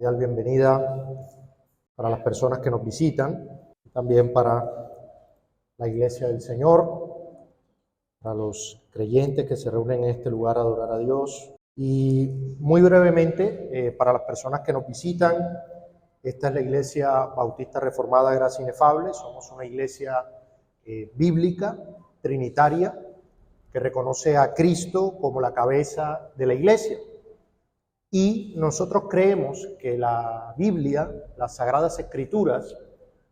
cordial bienvenida para las personas que nos visitan, también para la Iglesia del Señor, para los creyentes que se reúnen en este lugar a adorar a Dios. Y muy brevemente, para las personas que nos visitan, esta es la Iglesia Bautista Reformada Gracia Inefable. Somos una iglesia bíblica, trinitaria, que reconoce a Cristo como la cabeza de la iglesia. Y nosotros creemos que la Biblia, las Sagradas Escrituras,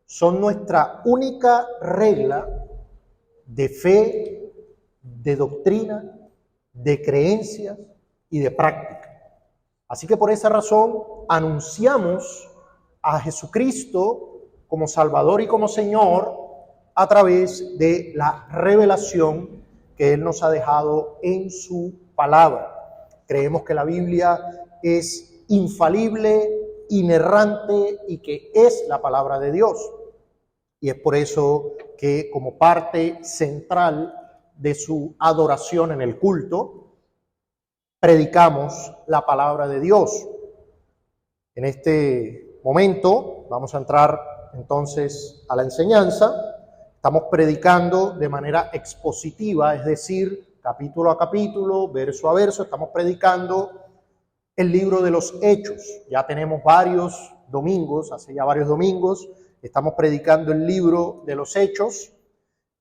son nuestra única regla de fe, de doctrina, de creencias y de práctica. Así que por esa razón anunciamos a Jesucristo como Salvador y como Señor a través de la revelación que Él nos ha dejado en su palabra. Creemos que la Biblia es infalible, inerrante y que es la palabra de Dios. Y es por eso que como parte central de su adoración en el culto, predicamos la palabra de Dios. En este momento vamos a entrar entonces a la enseñanza. Estamos predicando de manera expositiva, es decir, capítulo a capítulo, verso a verso, estamos predicando el libro de los Hechos. Ya tenemos varios domingos, hace ya varios domingos, estamos predicando el libro de los Hechos.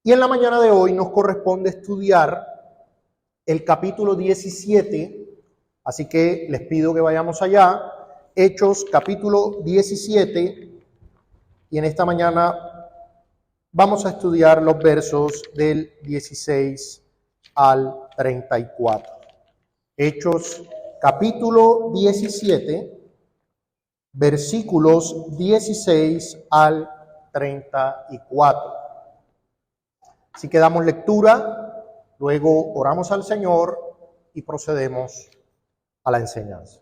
Y en la mañana de hoy nos corresponde estudiar el capítulo 17, así que les pido que vayamos allá. Hechos capítulo 17, y en esta mañana vamos a estudiar los versos del 16 al 34. Hechos capítulo 17, versículos 16 al 34. Así que damos lectura, luego oramos al Señor y procedemos a la enseñanza.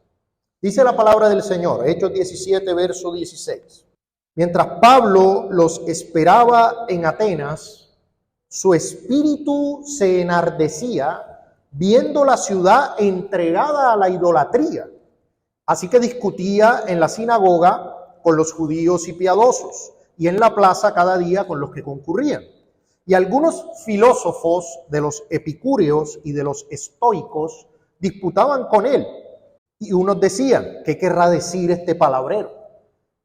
Dice la palabra del Señor, Hechos 17, verso 16. Mientras Pablo los esperaba en Atenas, su espíritu se enardecía viendo la ciudad entregada a la idolatría. Así que discutía en la sinagoga con los judíos y piadosos, y en la plaza cada día con los que concurrían. Y algunos filósofos de los epicúreos y de los estoicos disputaban con él. Y unos decían, ¿qué querrá decir este palabrero?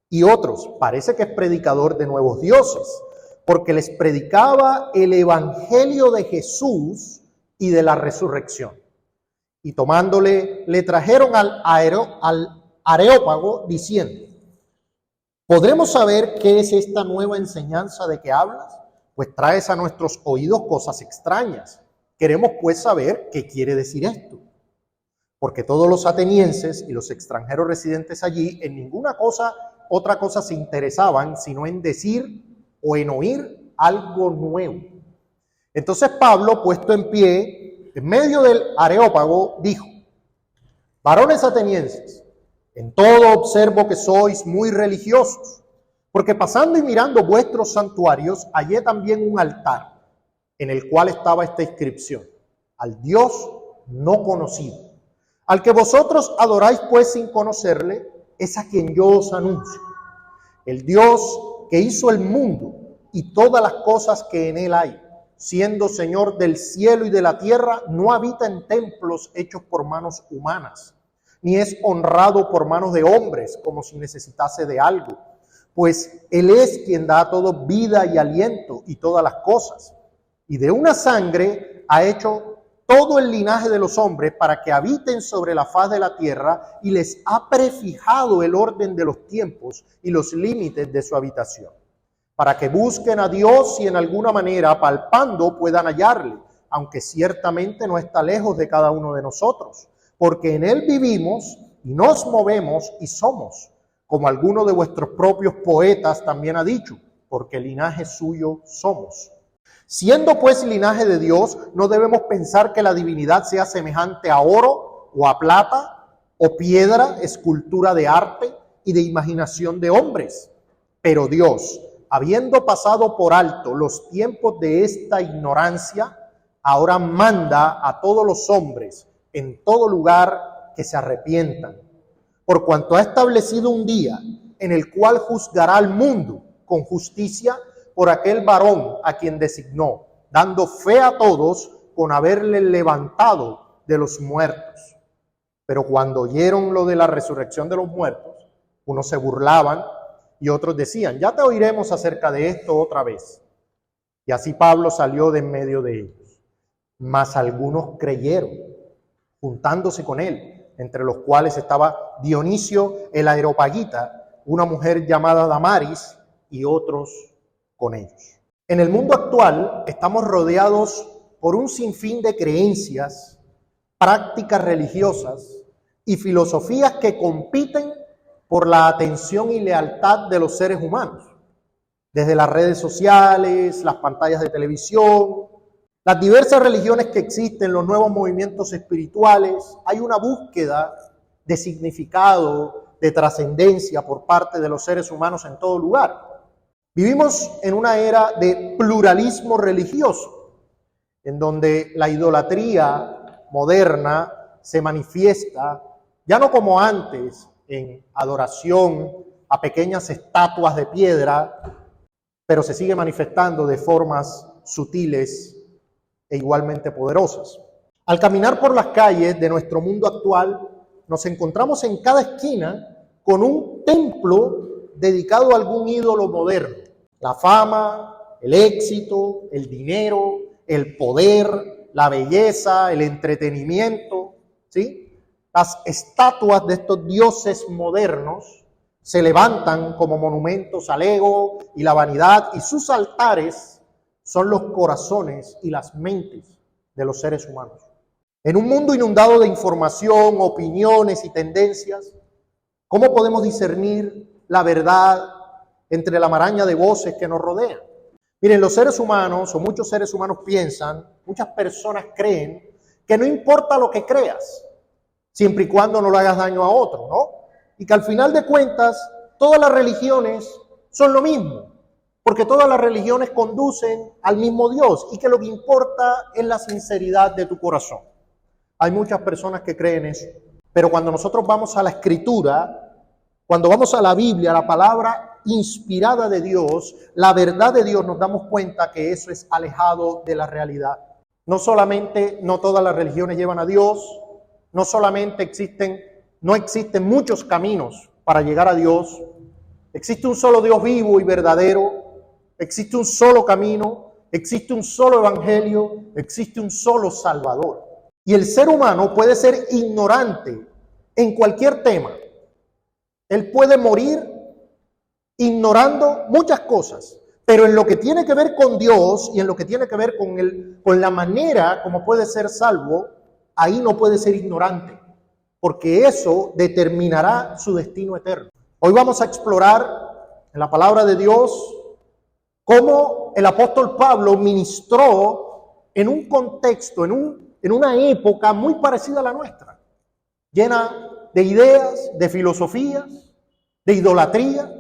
Y otros, parece que es predicador de nuevos dioses, porque les predicaba el evangelio de Jesús y de la resurrección. Y tomándole, le trajeron al Areópago diciendo, ¿podremos saber qué es esta nueva enseñanza de que hablas? Pues traes a nuestros oídos cosas extrañas. Queremos pues saber qué quiere decir esto. Porque todos los atenienses y los extranjeros residentes allí en ninguna otra cosa se interesaban, sino en decir o en oír algo nuevo. Entonces Pablo, puesto en pie, en medio del Areópago, dijo, varones atenienses, en todo observo que sois muy religiosos, porque pasando y mirando vuestros santuarios, hallé también un altar, en el cual estaba esta inscripción, al Dios no conocido. Al que vosotros adoráis pues sin conocerle, es a quien yo os anuncio. El Dios que hizo el mundo y todas las cosas que en él hay, siendo Señor del cielo y de la tierra, no habita en templos hechos por manos humanas, ni es honrado por manos de hombres como si necesitase de algo, pues Él es quien da a todos vida y aliento y todas las cosas. Y de una sangre ha hecho todo el linaje de los hombres para que habiten sobre la faz de la tierra y les ha prefijado el orden de los tiempos y los límites de su habitación, para que busquen a Dios y en alguna manera, palpando, puedan hallarle, aunque ciertamente no está lejos de cada uno de nosotros, porque en Él vivimos y nos movemos y somos, como alguno de vuestros propios poetas también ha dicho, porque linaje suyo somos. Siendo pues linaje de Dios, no debemos pensar que la divinidad sea semejante a oro o a plata o piedra, escultura de arte y de imaginación de hombres. Pero Dios, habiendo pasado por alto los tiempos de esta ignorancia, ahora manda a todos los hombres en todo lugar que se arrepientan, por cuanto ha establecido un día en el cual juzgará al mundo con justicia por aquel varón a quien designó, dando fe a todos con haberle levantado de los muertos. Pero cuando oyeron lo de la resurrección de los muertos, unos se burlaban y otros decían, ya te oiremos acerca de esto otra vez. Y así Pablo salió de en medio de ellos. Mas algunos creyeron, juntándose con él, entre los cuales estaba Dionisio el Areopagita, una mujer llamada Damaris, y otros con ellos. En el mundo actual estamos rodeados por un sinfín de creencias, prácticas religiosas y filosofías que compiten por la atención y lealtad de los seres humanos. Desde las redes sociales, las pantallas de televisión, las diversas religiones que existen, los nuevos movimientos espirituales, hay una búsqueda de significado, de trascendencia por parte de los seres humanos en todo lugar. Vivimos en una era de pluralismo religioso, en donde la idolatría moderna se manifiesta, ya no como antes, en adoración a pequeñas estatuas de piedra, pero se sigue manifestando de formas sutiles e igualmente poderosas. Al caminar por las calles de nuestro mundo actual, nos encontramos en cada esquina con un templo dedicado a algún ídolo moderno. La fama, el éxito, el dinero, el poder, la belleza, el entretenimiento, ¿sí? Las estatuas de estos dioses modernos se levantan como monumentos al ego y la vanidad, y sus altares son los corazones y las mentes de los seres humanos. En un mundo inundado de información, opiniones y tendencias, ¿cómo podemos discernir la verdad entre la maraña de voces que nos rodean? Miren, los seres humanos, o muchos seres humanos piensan, muchas personas creen que no importa lo que creas, siempre y cuando no le hagas daño a otro, ¿no? Y que al final de cuentas, todas las religiones son lo mismo, porque todas las religiones conducen al mismo Dios y que lo que importa es la sinceridad de tu corazón. Hay muchas personas que creen eso, pero cuando nosotros vamos a la Escritura, cuando vamos a la Biblia, la palabra inspirada de Dios, la verdad de Dios, nos damos cuenta que eso es alejado de la realidad. No solamente no todas las religiones llevan a Dios, no solamente no existen muchos caminos para llegar a Dios, existe un solo Dios vivo y verdadero, existe un solo camino, existe un solo evangelio, existe un solo Salvador. Y el ser humano puede ser ignorante en cualquier tema. Él puede morir ignorando muchas cosas, pero en lo que tiene que ver con Dios y en lo que tiene que ver con la manera como puede ser salvo, ahí no puede ser ignorante, porque eso determinará su destino eterno. Hoy vamos a explorar en la palabra de Dios cómo el apóstol Pablo ministró en un contexto, en una época muy parecida a la nuestra, llena de ideas, de filosofías, de idolatría.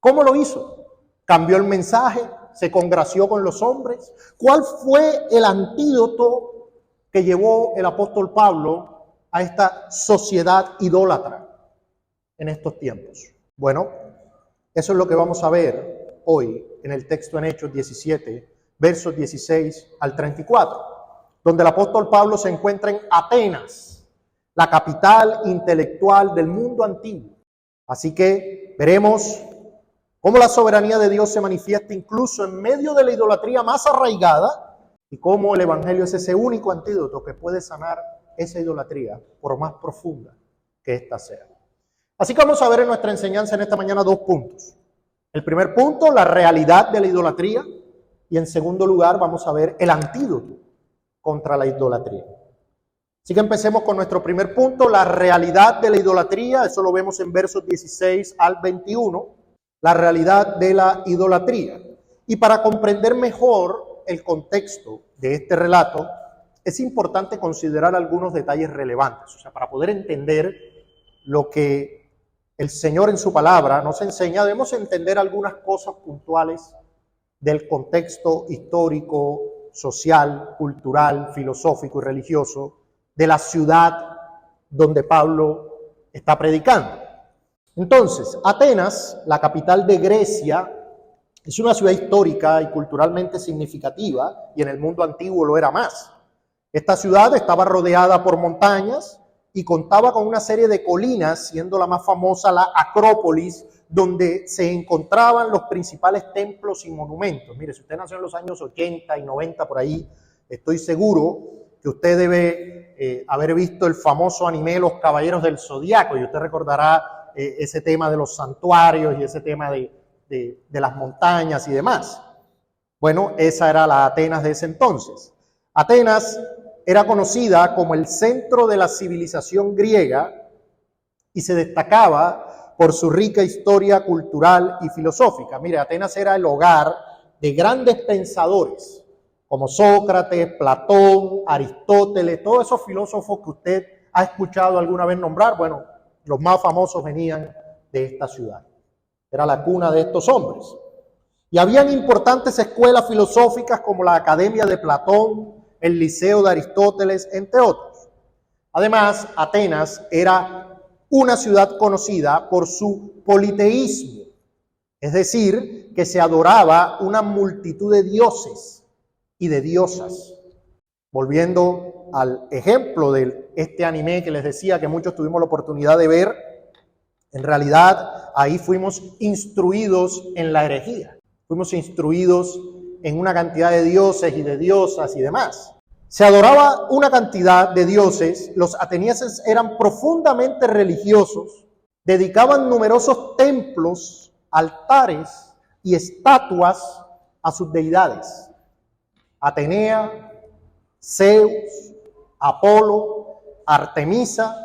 ¿Cómo lo hizo? ¿Cambió el mensaje? ¿Se congració con los hombres? ¿Cuál fue el antídoto que llevó el apóstol Pablo a esta sociedad idólatra en estos tiempos? Bueno, eso es lo que vamos a ver hoy en el texto en Hechos 17, versos 16 al 34, donde el apóstol Pablo se encuentra en Atenas, la capital intelectual del mundo antiguo. Así que veremos cómo la soberanía de Dios se manifiesta incluso en medio de la idolatría más arraigada y cómo el evangelio es ese único antídoto que puede sanar esa idolatría, por más profunda que ésta sea. Así que vamos a ver en nuestra enseñanza en esta mañana dos puntos. El primer punto, la realidad de la idolatría, y en segundo lugar vamos a ver el antídoto contra la idolatría. Así que empecemos con nuestro primer punto, la realidad de la idolatría. Eso lo vemos en versos 16 al 21, la realidad de la idolatría. Y para comprender mejor el contexto de este relato, es importante considerar algunos detalles relevantes. O sea, para poder entender lo que el Señor en su palabra nos enseña, debemos entender algunas cosas puntuales del contexto histórico, social, cultural, filosófico y religioso de la ciudad donde Pablo está predicando. Entonces, Atenas, la capital de Grecia, es una ciudad histórica y culturalmente significativa, y en el mundo antiguo lo era más. Esta ciudad estaba rodeada por montañas y contaba con una serie de colinas, siendo la más famosa la Acrópolis, donde se encontraban los principales templos y monumentos. Mire, si usted nació en los años 80 y 90 por ahí, estoy seguro que usted debe haber visto el famoso anime Los Caballeros del Zodiaco, y usted recordará ese tema de los santuarios y ese tema de las montañas y demás. Bueno, esa era la Atenas de ese entonces. Atenas era conocida como el centro de la civilización griega y se destacaba por su rica historia cultural y filosófica. Mire, Atenas era el hogar de grandes pensadores como Sócrates, Platón, Aristóteles, todos esos filósofos que usted ha escuchado alguna vez nombrar. Bueno, los más famosos venían de esta ciudad. Era la cuna de estos hombres. Y habían importantes escuelas filosóficas como la Academia de Platón, el Liceo de Aristóteles, entre otros. Además, Atenas era una ciudad conocida por su politeísmo, es decir, que se adoraba una multitud de dioses y de diosas. Volviendo al ejemplo de este anime que les decía que muchos tuvimos la oportunidad de ver, en realidad ahí fuimos instruidos en la herejía, fuimos instruidos en una cantidad de dioses y de diosas y demás. Se adoraba una cantidad de dioses, los atenienses eran profundamente religiosos, dedicaban numerosos templos, altares y estatuas a sus deidades. Atenea, Zeus, Apolo, Artemisa,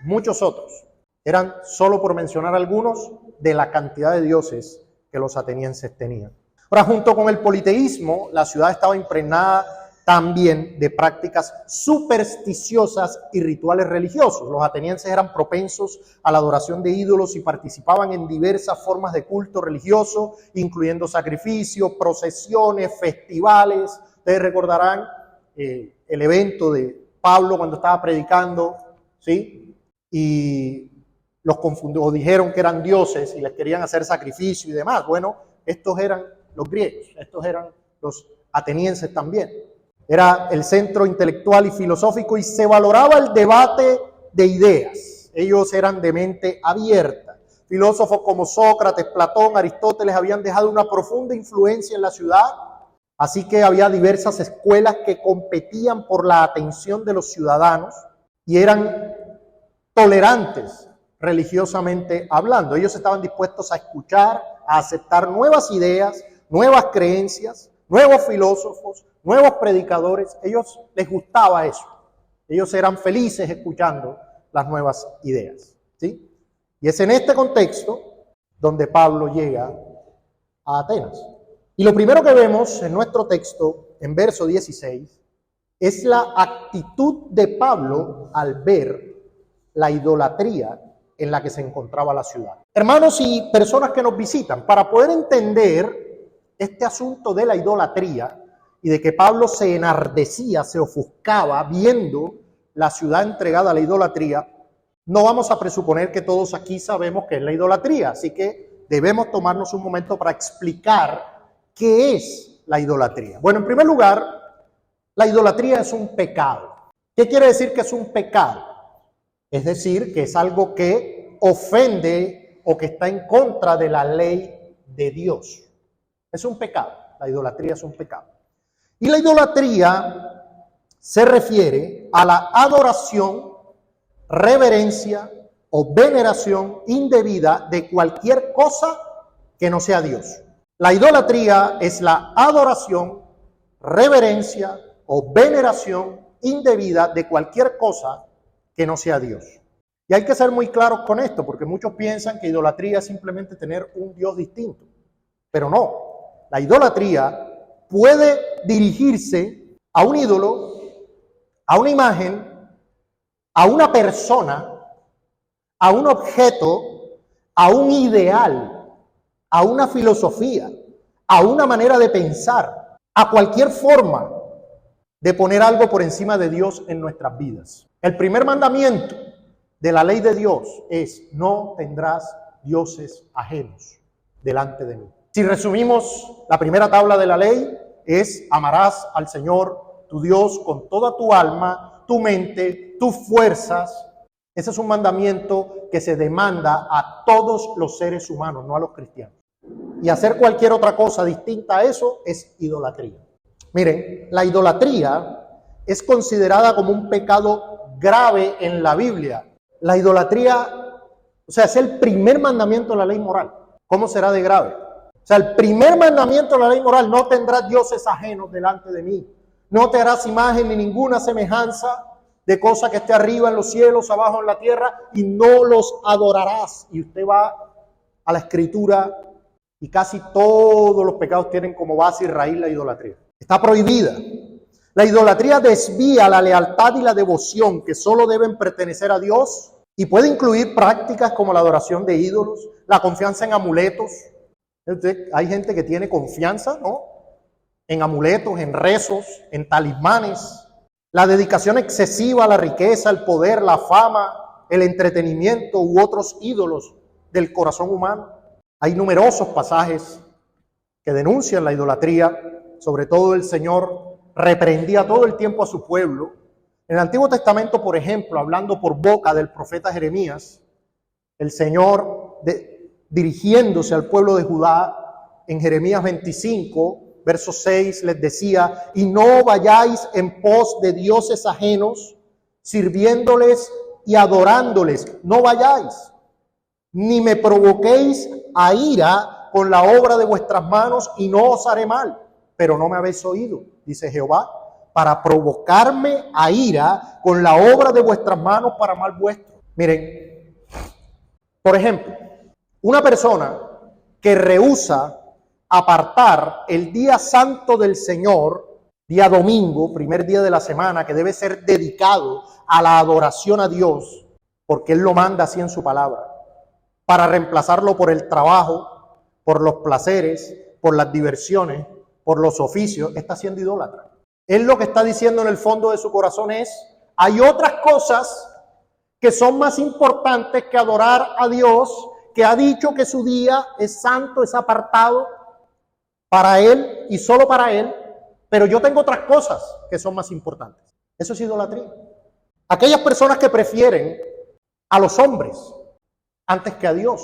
muchos otros. Eran, solo por mencionar algunos, de la cantidad de dioses que los atenienses tenían. Ahora, junto con el politeísmo, la ciudad estaba impregnada también de prácticas supersticiosas y rituales religiosos. Los atenienses eran propensos a la adoración de ídolos y participaban en diversas formas de culto religioso, incluyendo sacrificios, procesiones, festivales. Ustedes recordarán el evento de Pablo cuando estaba predicando, ¿sí? Y los confundió, dijeron que eran dioses y les querían hacer sacrificio y demás. Bueno, estos eran los griegos, estos eran los atenienses también. Era el centro intelectual y filosófico y se valoraba el debate de ideas. Ellos eran de mente abierta. Filósofos como Sócrates, Platón, Aristóteles habían dejado una profunda influencia en la ciudad, así que había diversas escuelas que competían por la atención de los ciudadanos y eran tolerantes religiosamente hablando. Ellos estaban dispuestos a escuchar, a aceptar nuevas ideas, nuevas creencias, nuevos filósofos, nuevos predicadores. Ellos les gustaba eso. Ellos eran felices escuchando las nuevas ideas, ¿sí? Y es en este contexto donde Pablo llega a Atenas. Y lo primero que vemos en nuestro texto, en verso 16, es la actitud de Pablo al ver la idolatría en la que se encontraba la ciudad. Hermanos y personas que nos visitan, para poder entender este asunto de la idolatría y de que Pablo se enardecía, se ofuscaba viendo la ciudad entregada a la idolatría, no vamos a presuponer que todos aquí sabemos qué es la idolatría, así que debemos tomarnos un momento para explicar qué es la idolatría. Bueno, en primer lugar, la idolatría es un pecado. ¿Qué quiere decir que es un pecado? Es decir, que es algo que ofende o que está en contra de la ley de Dios. Es un pecado, la idolatría es un pecado. Y la idolatría se refiere a la adoración, reverencia o veneración indebida de cualquier cosa que no sea Dios. La idolatría es la adoración, reverencia o veneración indebida de cualquier cosa que no sea Dios. Y hay que ser muy claros con esto, porque muchos piensan que idolatría es simplemente tener un Dios distinto. Pero no. La idolatría puede dirigirse a un ídolo, a una imagen, a una persona, a un objeto, a un ideal, a una filosofía, a una manera de pensar, a cualquier forma de poner algo por encima de Dios en nuestras vidas. El primer mandamiento de la ley de Dios es: no tendrás dioses ajenos delante de mí. Si resumimos, la primera tabla de la ley es: amarás al Señor tu Dios con toda tu alma, tu mente, tus fuerzas. Ese es un mandamiento que se demanda a todos los seres humanos, no a los cristianos. Y hacer cualquier otra cosa distinta a eso es idolatría. Miren, la idolatría es considerada como un pecado grave en la Biblia. La idolatría, o sea, es el primer mandamiento de la ley moral. ¿Cómo será de grave? O sea, el primer mandamiento de la ley moral: no tendrás dioses ajenos delante de mí. No te harás imagen ni ninguna semejanza de cosa que esté arriba en los cielos, abajo en la tierra, y no los adorarás. Y usted va a la Escritura y casi todos los pecados tienen como base y raíz la idolatría. Está prohibida. La idolatría desvía la lealtad y la devoción que solo deben pertenecer a Dios, y puede incluir prácticas como la adoración de ídolos, la confianza en amuletos. Entonces, hay gente que tiene confianza, ¿no?, en amuletos, en rezos, en talismanes. La dedicación excesiva a la riqueza, el poder, la fama, el entretenimiento u otros ídolos del corazón humano. Hay numerosos pasajes que denuncian la idolatría. Sobre todo el Señor reprendía todo el tiempo a su pueblo. En el Antiguo Testamento, por ejemplo, hablando por boca del profeta Jeremías, el Señor, dirigiéndose al pueblo de Judá, en Jeremías 25, verso 6, les decía: y no vayáis en pos de dioses ajenos, sirviéndoles y adorándoles. No vayáis, ni me provoquéis a ira con la obra de vuestras manos, y no os haré mal. Pero no me habéis oído, dice Jehová, para provocarme a ira con la obra de vuestras manos para mal vuestro. Miren, por ejemplo, una persona que rehúsa apartar el día santo del Señor, día domingo, primer día de la semana, que debe ser dedicado a la adoración a Dios, porque Él lo manda así en su palabra, para reemplazarlo por el trabajo, por los placeres, por las diversiones, por los oficios, está siendo idólatra. Él lo que está diciendo en el fondo de su corazón es: hay otras cosas que son más importantes que adorar a Dios, que ha dicho que su día es santo, es apartado para Él y solo para Él, pero yo tengo otras cosas que son más importantes. Eso es idolatría. Aquellas personas que prefieren a los hombres antes que a Dios,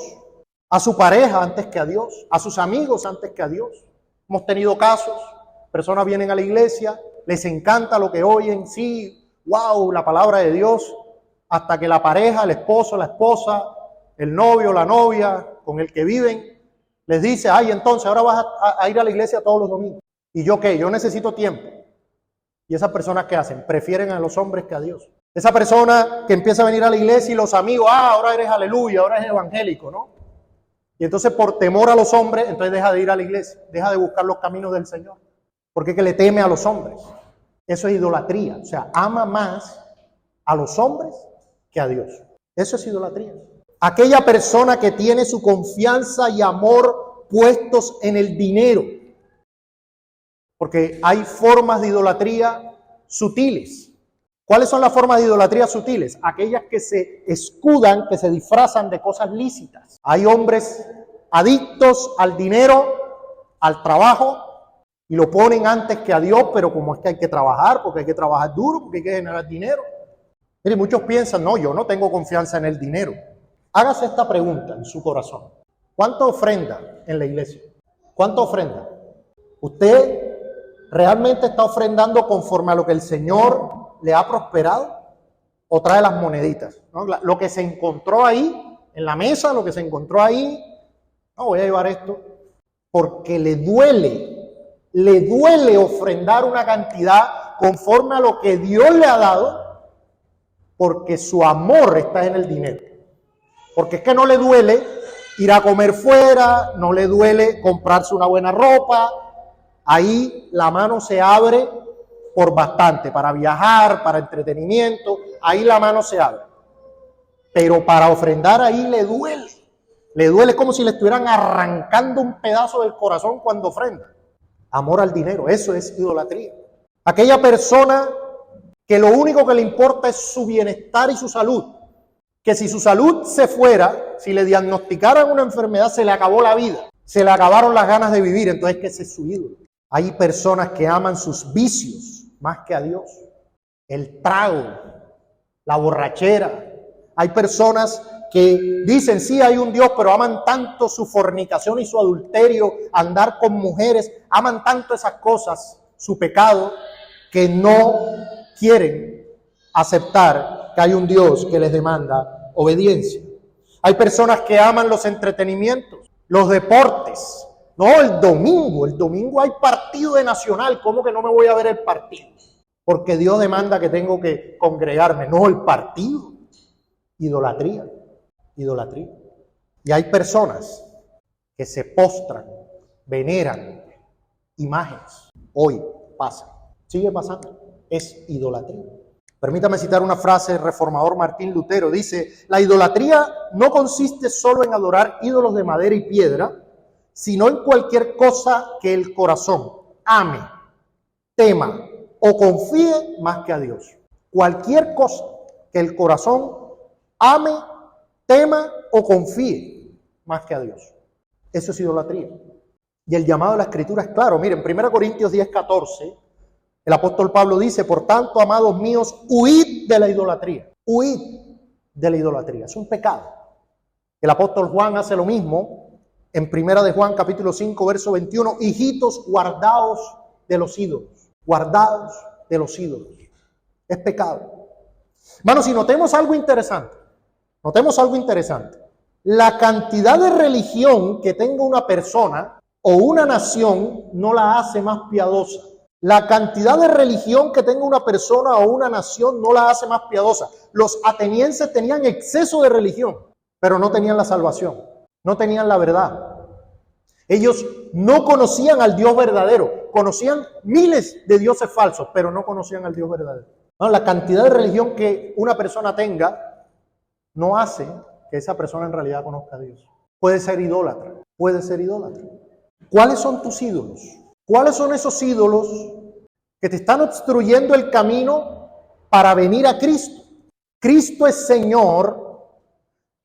a su pareja antes que a Dios, a sus amigos antes que a Dios. Hemos tenido casos, personas vienen a la iglesia, les encanta lo que oyen, sí, wow, la palabra de Dios, hasta que la pareja, el esposo, la esposa, el novio, la novia con el que viven, les dice: ay, entonces ahora vas a ir a la iglesia todos los domingos. ¿Y yo qué? Yo necesito tiempo. ¿Y esas personas qué hacen? Prefieren a los hombres que a Dios. Esa persona que empieza a venir a la iglesia y los amigos: ahora eres aleluya, ahora eres evangélico, ¿no? Y entonces, por temor a los hombres, entonces deja de ir a la iglesia, deja de buscar los caminos del Señor, porque es que le teme a los hombres. Eso es idolatría. O sea, ama más a los hombres que a Dios. Eso es idolatría. Aquella persona que tiene su confianza y amor puestos en el dinero, porque hay formas de idolatría sutiles. ¿Cuáles son las formas de idolatría sutiles? Aquellas que se escudan, que se disfrazan de cosas lícitas. Hay hombres adictos al dinero, al trabajo, y lo ponen antes que a Dios, pero como es que hay que trabajar, porque hay que trabajar duro, porque hay que generar dinero. Mire, muchos piensan: no, yo no tengo confianza en el dinero. Hágase esta pregunta en su corazón: ¿cuánto ofrenda en la iglesia? ¿Cuánto ofrenda? ¿Usted realmente está ofrendando conforme a lo que el Señor le ha prosperado? ¿O trae las moneditas, ¿no? Lo que se encontró ahí en la mesa, lo que se encontró ahí: no, voy a llevar esto, porque le duele ofrendar una cantidad conforme a lo que Dios le ha dado, porque su amor está en el dinero. Porque es que no le duele ir a comer fuera, no le duele comprarse una buena ropa. Ahí la mano se abre por bastante, para viajar, para entretenimiento, ahí la mano se abre. Pero para ofrendar ahí le duele como si le estuvieran arrancando un pedazo del corazón cuando ofrenda. Amor al dinero, eso es idolatría. Aquella persona que lo único que le importa es su bienestar y su salud, que si su salud se fuera, si le diagnosticaran una enfermedad, se le acabó la vida, se le acabaron las ganas de vivir, entonces que ese es su ídolo. Hay personas que aman sus vicios más que a Dios, el trago, la borrachera. Hay personas que dicen, sí, hay un Dios, pero aman tanto su fornicación y su adulterio, andar con mujeres, aman tanto esas cosas, su pecado, que no quieren aceptar que hay un Dios que les demanda obediencia. Hay personas que aman los entretenimientos, los deportes. No, el domingo hay partido de Nacional, ¿cómo que no me voy a ver el partido? Porque Dios demanda que tengo que congregarme. No, el partido. Idolatría. Y hay personas que se postran, veneran imágenes. Hoy pasa, sigue pasando, es idolatría. Permítame citar una frase del reformador Martín Lutero. Dice, la idolatría no consiste solo en adorar ídolos de madera y piedra, sino en cualquier cosa que el corazón ame, tema o confíe más que a Dios. Cualquier cosa que el corazón ame, tema o confíe más que a Dios. Eso es idolatría. Y el llamado de la Escritura es claro. Miren, 1 Corintios 10:14, el apóstol Pablo dice, por tanto, amados míos, huid de la idolatría. Huid de la idolatría. Es un pecado. El apóstol Juan hace lo mismo en 1 de Juan capítulo 5, verso 21. Hijitos, guardaos de los ídolos. Guardaos de los ídolos. Es pecado. Hermanos, si notemos algo interesante. La cantidad de religión que tenga una persona o una nación no la hace más piadosa. La cantidad de religión que tenga una persona o una nación no la hace más piadosa. Los atenienses tenían exceso de religión, pero no tenían la salvación, no tenían la verdad. Ellos no conocían al Dios verdadero, conocían miles de dioses falsos, pero no conocían al Dios verdadero. No, la cantidad de religión que una persona tenga no hace que esa persona en realidad conozca a Dios. Puede ser idólatra. ¿Cuáles son tus ídolos? ¿Cuáles son esos ídolos que te están obstruyendo el camino para venir a Cristo? Cristo es Señor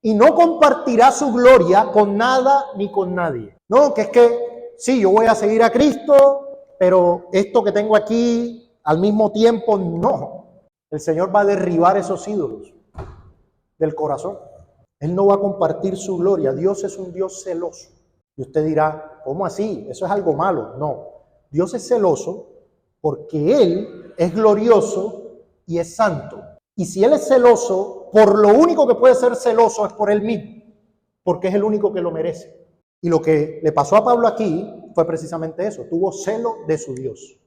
y no compartirá su gloria con nada ni con nadie. No, que es que sí, yo voy a seguir a Cristo, pero esto que tengo aquí al mismo tiempo no. El Señor va a derribar esos ídolos del corazón. Él no va a compartir su gloria. Dios es un Dios celoso. Y usted dirá, ¿cómo así? Eso es algo malo. No, Dios es celoso porque Él es glorioso y es santo. Y si Él es celoso, por lo único que puede ser celoso es por Él mismo, porque es el único que lo merece. Y lo que le pasó a Pablo aquí fue precisamente eso. Tuvo celo de su Dios.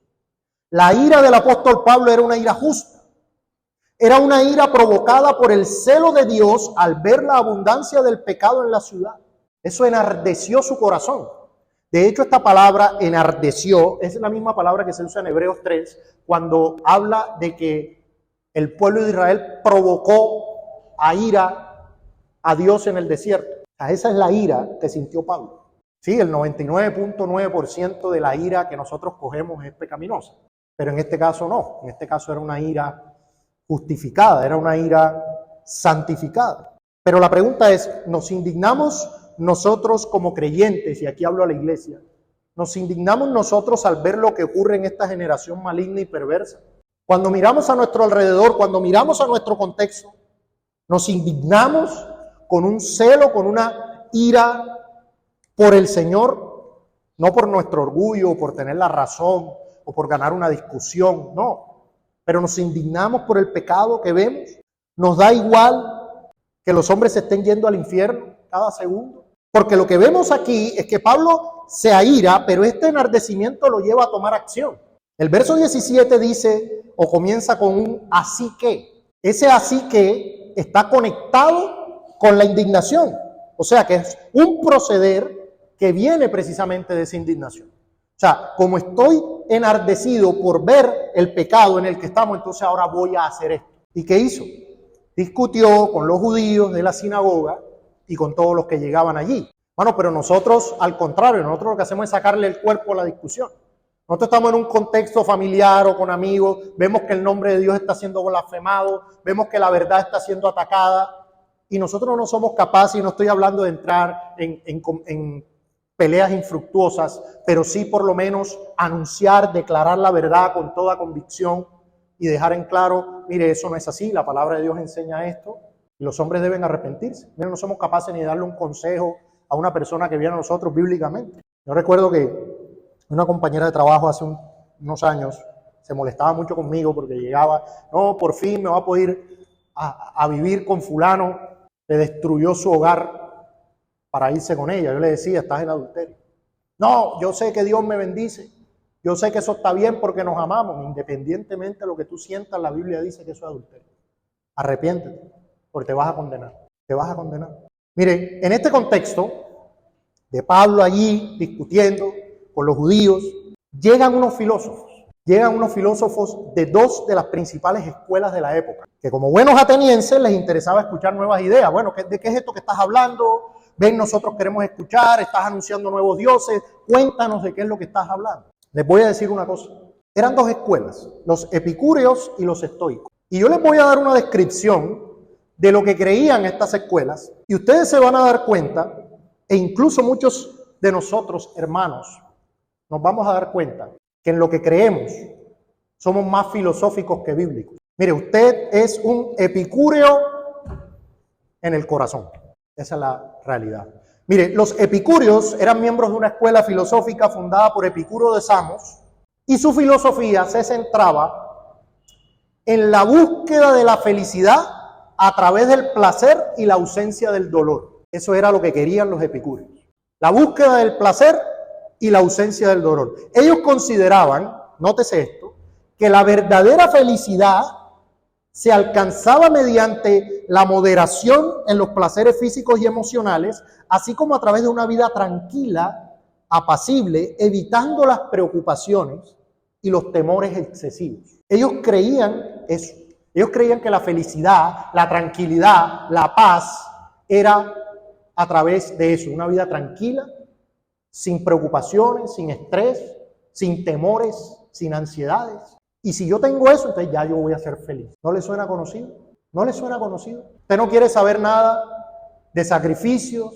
La ira del apóstol Pablo era una ira justa. Era una ira provocada por el celo de Dios al ver la abundancia del pecado en la ciudad. Eso enardeció su corazón. De hecho, esta palabra enardeció es la misma palabra que se usa en Hebreos 3 cuando habla de que el pueblo de Israel provocó a ira a Dios en el desierto. O sea, esa es la ira que sintió Pablo. Sí, el 99.9% de la ira que nosotros cogemos es pecaminosa. Pero en este caso no. En este caso era una ira justificada, era una ira santificada. Pero la pregunta es, ¿nos indignamos nosotros como creyentes, y aquí hablo a la iglesia, nos indignamos nosotros al ver lo que ocurre en esta generación maligna y perversa? Cuando miramos a nuestro alrededor, cuando miramos a nuestro contexto, nos indignamos con un celo, con una ira por el Señor, no por nuestro orgullo, por tener la razón o por ganar una discusión, no. Pero nos indignamos por el pecado que vemos. Nos da igual que los hombres se estén yendo al infierno cada segundo. Porque lo que vemos aquí es que Pablo se aira, pero este enardecimiento lo lleva a tomar acción. El verso 17 dice, o comienza con un así que. Ese así que está conectado con la indignación. O sea que es un proceder que viene precisamente de esa indignación. O sea, como estoy enardecido por ver el pecado en el que estamos, entonces ahora voy a hacer esto. ¿Y qué hizo? Discutió con los judíos de la sinagoga y con todos los que llegaban allí. Bueno, pero nosotros, al contrario, nosotros lo que hacemos es sacarle el cuerpo a la discusión. Nosotros estamos en un contexto familiar o con amigos, vemos que el nombre de Dios está siendo blasfemado, vemos que la verdad está siendo atacada y nosotros no somos capaces, y no estoy hablando de entrar en peleas infructuosas, pero sí por lo menos anunciar, declarar la verdad con toda convicción y dejar en claro, mire, eso no es así, la palabra de Dios enseña esto y los hombres deben arrepentirse. Mire, no somos capaces ni de darle un consejo a una persona que viene a nosotros bíblicamente. Yo recuerdo que una compañera de trabajo hace unos años se molestaba mucho conmigo porque llegaba, no, por fin me va a poder ir a vivir con fulano, le destruyó su hogar para irse con ella. Yo le decía, estás en adulterio. No, yo sé que Dios me bendice, yo sé que eso está bien porque nos amamos, independientemente de lo que tú sientas, la Biblia dice que eso es adulterio. Arrepiéntete, porque te vas a condenar, te vas a condenar. Mire, en este contexto de Pablo allí discutiendo con los judíos, llegan unos filósofos de dos de las principales escuelas de la época, que como buenos atenienses les interesaba escuchar nuevas ideas. Bueno, ¿de qué es esto que estás hablando? Ven, nosotros queremos escuchar, estás anunciando nuevos dioses, cuéntanos de qué es lo que estás hablando. Les voy a decir una cosa, eran dos escuelas, los epicúreos y los estoicos. Y yo les voy a dar una descripción de lo que creían estas escuelas, y ustedes se van a dar cuenta, e incluso muchos de nosotros, hermanos, nos vamos a dar cuenta que en lo que creemos somos más filosóficos que bíblicos. Mire, usted es un epicúreo en el corazón. Esa es la realidad. Mire, los epicúreos eran miembros de una escuela filosófica fundada por Epicuro de Samos, y su filosofía se centraba en la búsqueda de la felicidad a través del placer y la ausencia del dolor. Eso era lo que querían los epicúreos. La búsqueda del placer y la ausencia del dolor. Ellos consideraban, nótese esto, que la verdadera felicidad se alcanzaba mediante la moderación en los placeres físicos y emocionales, así como a través de una vida tranquila, apacible, evitando las preocupaciones y los temores excesivos. Ellos creían eso. Ellos creían que la felicidad, la tranquilidad, la paz era a través de eso, una vida tranquila, sin preocupaciones, sin estrés, sin temores, sin ansiedades. Y si yo tengo eso, entonces ya yo voy a ser feliz. ¿No le suena conocido? ¿No le suena conocido? Usted no quiere saber nada de sacrificios,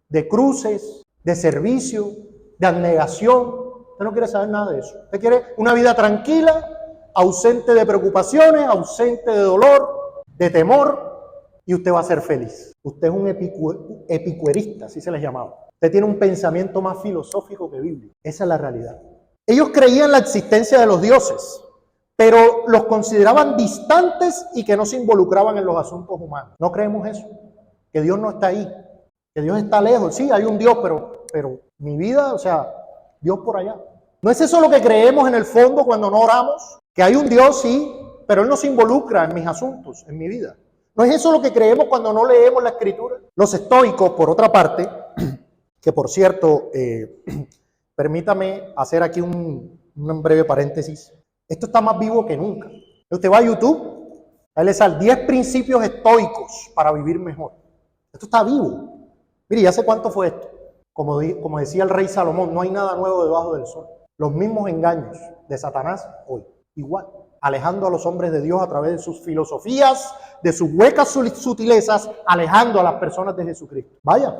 de cruces, de servicio, de abnegación. Usted no quiere saber nada de eso. Usted quiere una vida tranquila, ausente de preocupaciones, ausente de dolor, de temor, y usted va a ser feliz. Usted es un epicuerista, así se les llamaba. Usted tiene un pensamiento más filosófico que bíblico. Esa es la realidad. Ellos creían en la existencia de los dioses, pero los consideraban distantes y que no se involucraban en los asuntos humanos. No creemos eso, que Dios no está ahí, que Dios está lejos. Sí, hay un Dios, pero mi vida, o sea, Dios por allá. ¿No es eso lo que creemos en el fondo cuando no oramos? Que hay un Dios, sí, pero Él no se involucra en mis asuntos, en mi vida. ¿No es eso lo que creemos cuando no leemos la Escritura? Los estoicos, por otra parte, que por cierto, permítame hacer aquí un breve paréntesis. Esto está más vivo que nunca. Usted va a YouTube, ahí le salen 10 principios estoicos para vivir mejor. Esto está vivo. Mire, ¿ya sé cuánto fue esto? Como decía el rey Salomón, no hay nada nuevo debajo del sol. Los mismos engaños de Satanás hoy, igual, alejando a los hombres de Dios a través de sus filosofías, de sus huecas sutilezas, alejando a las personas de Jesucristo. Vaya,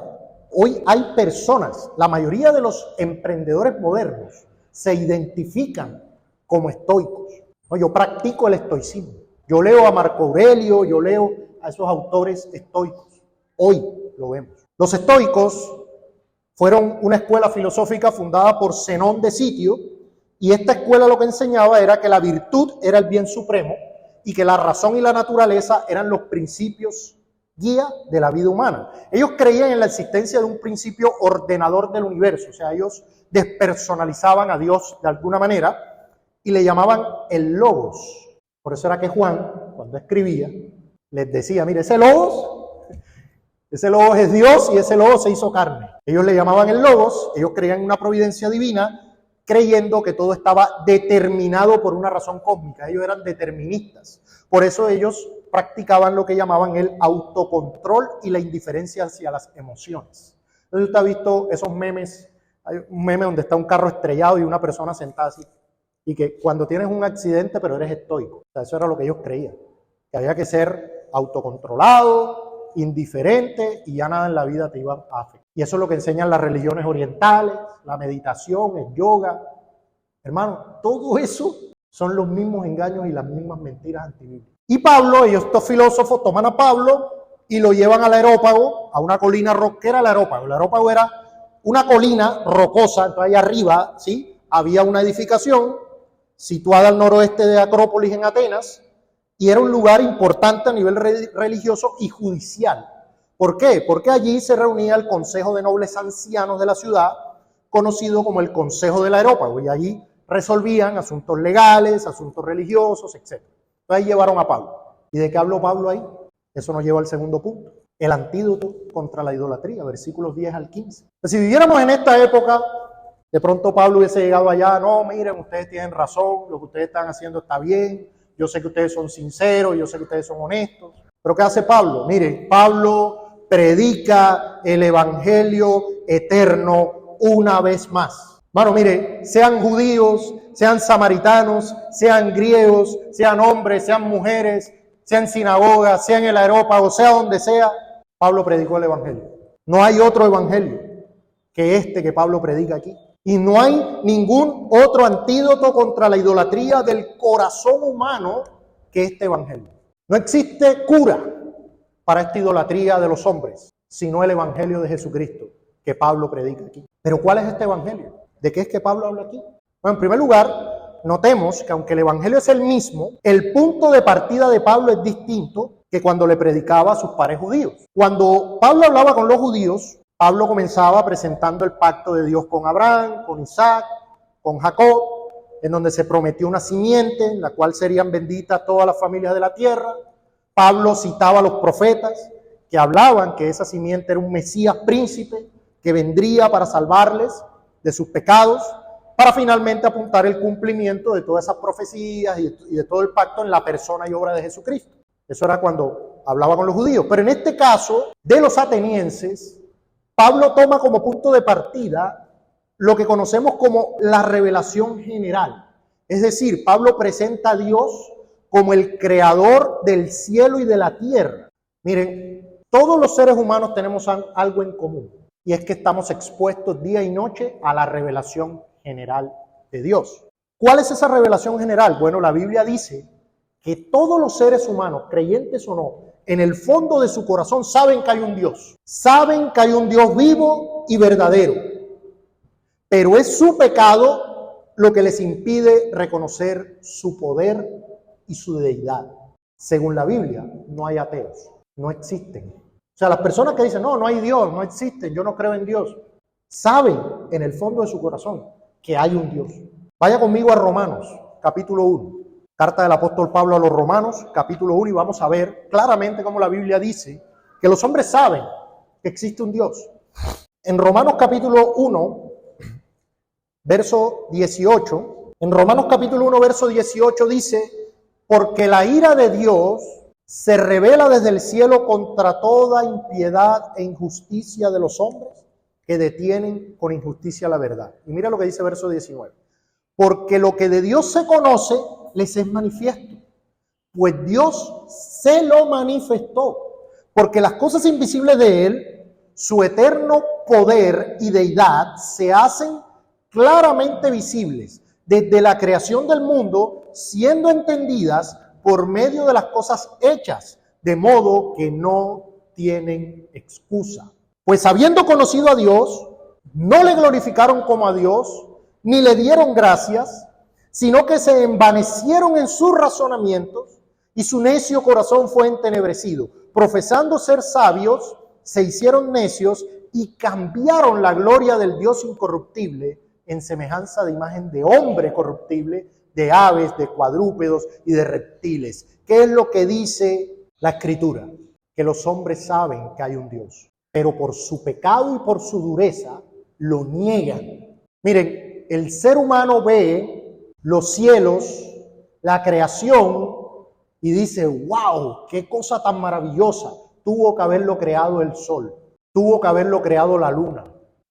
hoy hay personas, la mayoría de los emprendedores modernos se identifican como estoicos. No, yo practico el estoicismo. Yo leo a Marco Aurelio, yo leo a esos autores estoicos. Hoy lo vemos. Los estoicos fueron una escuela filosófica fundada por Zenón de Sitio, y esta escuela lo que enseñaba era que la virtud era el bien supremo y que la razón y la naturaleza eran los principios guía de la vida humana. Ellos creían en la existencia de un principio ordenador del universo, o sea, ellos despersonalizaban a Dios de alguna manera y le llamaban el Logos. Por eso era que Juan, cuando escribía, les decía, mire, ese Logos es Dios y ese Logos se hizo carne. Ellos le llamaban el Logos, ellos creían en una providencia divina, creyendo que todo estaba determinado por una razón cósmica. Ellos eran deterministas. Por eso ellos practicaban lo que llamaban el autocontrol y la indiferencia hacia las emociones. Entonces usted ha visto esos memes, hay un meme donde está un carro estrellado y una persona sentada así, y que cuando tienes un accidente pero eres estoico. O sea, eso era lo que ellos creían, que había que ser autocontrolado, indiferente y ya nada en la vida te iba a afectar. Y eso es lo que enseñan las religiones orientales, la meditación, el yoga. Hermano, todo eso son los mismos engaños y las mismas mentiras antibíblicas. Y Pablo, estos filósofos toman a Pablo y lo llevan al Areópago, a una colina roquera. El Areópago era una colina rocosa, entonces ahí arriba, ¿sí?, había una edificación situada al noroeste de Acrópolis en Atenas, y era un lugar importante a nivel religioso y judicial. ¿Por qué? Porque allí se reunía el Consejo de Nobles Ancianos de la ciudad, conocido como el Consejo del Areópago, y allí resolvían asuntos legales, asuntos religiosos, etc. Entonces ahí llevaron a Pablo. ¿Y de qué habló Pablo ahí? Eso nos lleva al segundo punto. El antídoto contra la idolatría, versículos 10 al 15. Pues si viviéramos en esta época, de pronto Pablo hubiese llegado allá, no, miren, ustedes tienen razón, lo que ustedes están haciendo está bien, yo sé que ustedes son sinceros, yo sé que ustedes son honestos. Pero ¿qué hace Pablo? Mire, Pablo predica el evangelio eterno una vez más. Bueno, mire, sean judíos, sean samaritanos, sean griegos, sean hombres, sean mujeres, sean sinagogas, sean el Areópago, sea donde sea, Pablo predicó el evangelio. No hay otro evangelio que este que Pablo predica aquí. Y no hay ningún otro antídoto contra la idolatría del corazón humano que este evangelio. No existe cura para esta idolatría de los hombres, sino el evangelio de Jesucristo que Pablo predica aquí. Pero ¿cuál es este evangelio? ¿De qué es que Pablo habla aquí? Bueno, en primer lugar, notemos que aunque el evangelio es el mismo, el punto de partida de Pablo es distinto que cuando le predicaba a sus pares judíos. Cuando Pablo hablaba con los judíos, Pablo comenzaba presentando el pacto de Dios con Abraham, con Isaac, con Jacob, en donde se prometió una simiente en la cual serían benditas todas las familias de la tierra. Pablo citaba a los profetas que hablaban que esa simiente era un Mesías príncipe que vendría para salvarles de sus pecados, para finalmente apuntar el cumplimiento de todas esas profecías y de todo el pacto en la persona y obra de Jesucristo. Eso era cuando hablaba con los judíos. Pero en este caso, de los atenienses, Pablo toma como punto de partida lo que conocemos como la revelación general. Es decir, Pablo presenta a Dios como el creador del cielo y de la tierra. Miren, todos los seres humanos tenemos algo en común, y es que estamos expuestos día y noche a la revelación general de Dios. ¿Cuál es esa revelación general? Bueno, la Biblia dice que todos los seres humanos, creyentes o no, en el fondo de su corazón saben que hay un Dios. Saben que hay un Dios vivo y verdadero. Pero es su pecado lo que les impide reconocer su poder y su deidad. Según la Biblia, no hay ateos, no existen. O sea, las personas que dicen, no hay Dios, no existen, yo no creo en Dios, saben en el fondo de su corazón que hay un Dios. Vaya conmigo a Romanos, capítulo 1. Carta del apóstol Pablo a los Romanos, capítulo 1, y vamos a ver claramente cómo la Biblia dice que los hombres saben que existe un Dios. En Romanos capítulo 1, verso 18, en Romanos capítulo 1, verso 18 dice, porque la ira de Dios se revela desde el cielo contra toda impiedad e injusticia de los hombres que detienen con injusticia la verdad. Y mira lo que dice verso 19. Porque lo que de Dios se conoce les es manifiesto, pues Dios se lo manifestó, porque las cosas invisibles de Él, su eterno poder y deidad, se hacen claramente visibles desde la creación del mundo, siendo entendidas por medio de las cosas hechas, de modo que no tienen excusa. Pues habiendo conocido a Dios, no le glorificaron como a Dios, ni le dieron gracias, sino que se envanecieron en sus razonamientos y su necio corazón fue entenebrecido. Profesando ser sabios, se hicieron necios y cambiaron la gloria del Dios incorruptible en semejanza de imagen de hombre corruptible, de aves, de cuadrúpedos y de reptiles. ¿Qué es lo que dice la Escritura? Que los hombres saben que hay un Dios, pero por su pecado y por su dureza lo niegan. Miren, el ser humano ve los cielos, la creación, y dice, wow, qué cosa tan maravillosa. Tuvo que haberlo creado el sol, tuvo que haberlo creado la luna,